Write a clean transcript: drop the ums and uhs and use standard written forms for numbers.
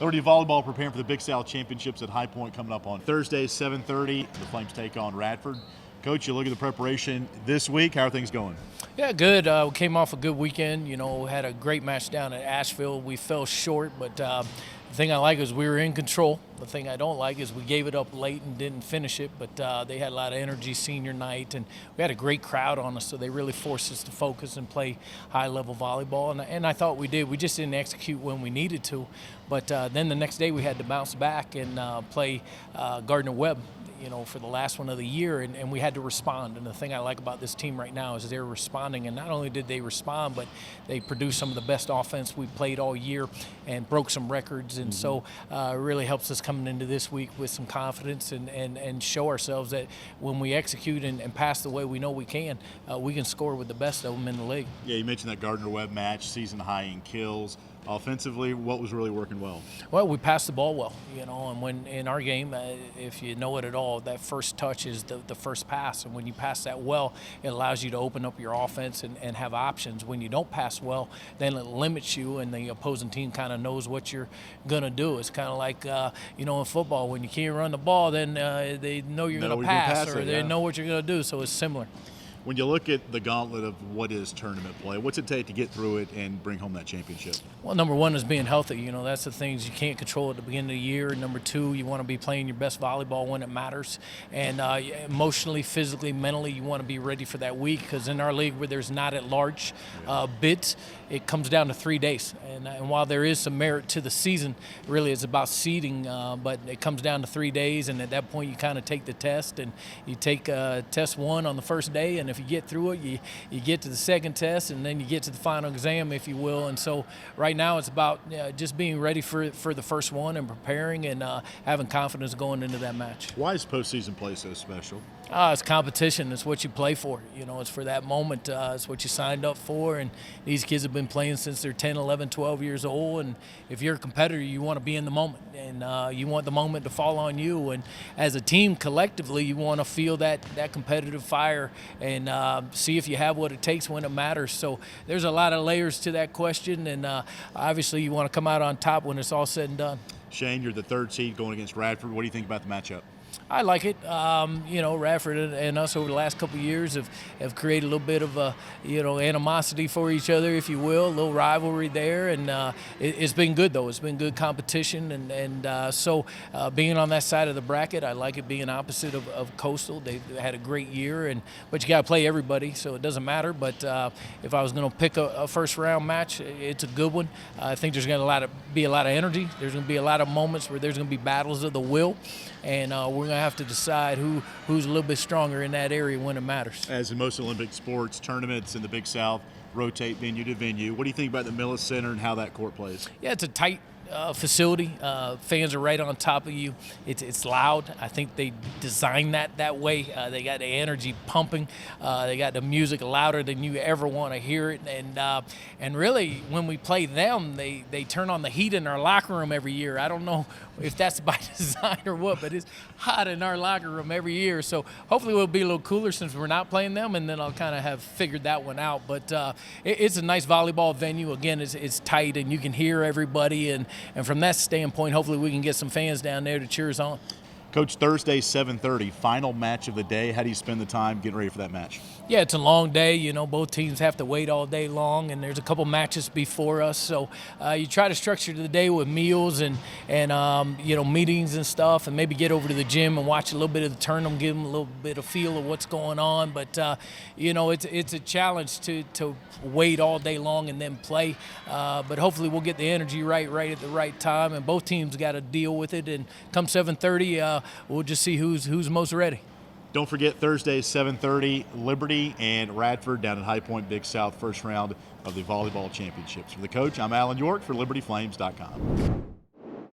Liberty Volleyball preparing for the Big South Championships at High Point coming up on Thursday, 7:30. The Flames take on Radford. Coach, you look at the preparation this week. How are things going? Yeah, good. We came off a good weekend. Had a great match down at Asheville. We fell short, but the thing I like is we were in control. The thing I don't like is we gave it up late and didn't finish it, but they had a lot of energy senior night, and we had a great crowd on us, so they really forced us to focus and play high-level volleyball, and I thought we did. We just didn't execute when we needed to, but then the next day we had to bounce back and play Gardner-Webb, for the last one of the year, and we had to respond. And the thing I like about this team right now is they're responding, and not only did they respond, but they produced some of the best offense we played all year and broke some records, and so it really helps us coming into this week with some confidence and show ourselves that when we execute and pass the way we know we can score with the best of them in the league. Yeah, you mentioned that Gardner-Webb match, season high in kills. Offensively, what was really working well? Well, we passed the ball well, and when in our game, if you know it at all, that first touch is the first pass, and when you pass that well, it allows you to open up your offense and have options. When you don't pass well, then it limits you, and the opposing team kind of knows what you're going to do. It's kind of like, in football, when you can't run the ball, then they know you're going to pass, or they know what you're going to do, so it's similar. When you look at the gauntlet of what is tournament play, what's it take to get through it and bring home that championship? Well, number one is being healthy. That's the things you can't control at the beginning of the year. Number two, you want to be playing your best volleyball when it matters. And emotionally, physically, mentally, you want to be ready for that week, because in our league where there's not at large bids, it comes down to 3 days. And while there is some merit to the season, really it's about seeding, but it comes down to 3 days, and at that point you kind of take the test, and you take test one on the first day, and if you get through it, you get to the second test, and then you get to the final exam, if you will. And so right now it's about just being ready for the first one and preparing and having confidence going into that match. Why is postseason play so special? It's competition. It's what you play for. It's for that moment. It's what you signed up for, and these kids have been playing since they're 10, 11, 12 years old, and if you're a competitor, you want to be in the moment, and you want the moment to fall on you, and as a team collectively, you want to feel that competitive fire and see if you have what it takes when it matters. So there's a lot of layers to that question, and obviously you want to come out on top when it's all said and done. Shane, you're the third seed going against Radford. What do you think about the matchup? I like it. Radford and us over the last couple of years have created a little bit of animosity for each other, if you will, a little rivalry there, and it's been good though. It's been good competition, and so being on that side of the bracket, I like it being opposite of Coastal. They've had a great year, but you got to play everybody, so it doesn't matter. But if I was going to pick a first round match, it's a good one. I think there's going to be a lot of energy. There's going to be a lot of moments where there's going to be battles of the will, and we're going to have to decide who's a little bit stronger in that area when it matters. As in most Olympic sports, tournaments in the Big South rotate venue to venue. What do you think about the Millis Center and how that court plays? Yeah, it's a tight facility. Fans are right on top of you. It's loud. I think they designed that way. They got the energy pumping. They got the music louder than you ever want to hear it. And really, when we play them, they turn on the heat in our locker room every year. I don't know if that's by design or what, but it's hot in our locker room every year. So hopefully we'll be a little cooler since we're not playing them, and then I'll kind of have figured that one out. But it's a nice volleyball venue. Again, it's tight, and you can hear everybody. And from that standpoint, hopefully we can get some fans down there to cheer us on. Coach, Thursday, 7:30, final match of the day. How do you spend the time getting ready for that match? Yeah, it's a long day. Both teams have to wait all day long, and there's a couple matches before us. So you try to structure the day with meals and meetings and stuff, and maybe get over to the gym and watch a little bit of the tournament, give them a little bit of feel of what's going on. But it's a challenge to wait all day long and then play. But hopefully we'll get the energy right at the right time, and both teams got to deal with it. And come 7:30, we'll just see who's most ready. Don't forget, Thursday, 7:30, Liberty and Radford down at High Point, Big South, first round of the Volleyball Championships. For the coach, I'm Alan York for LibertyFlames.com.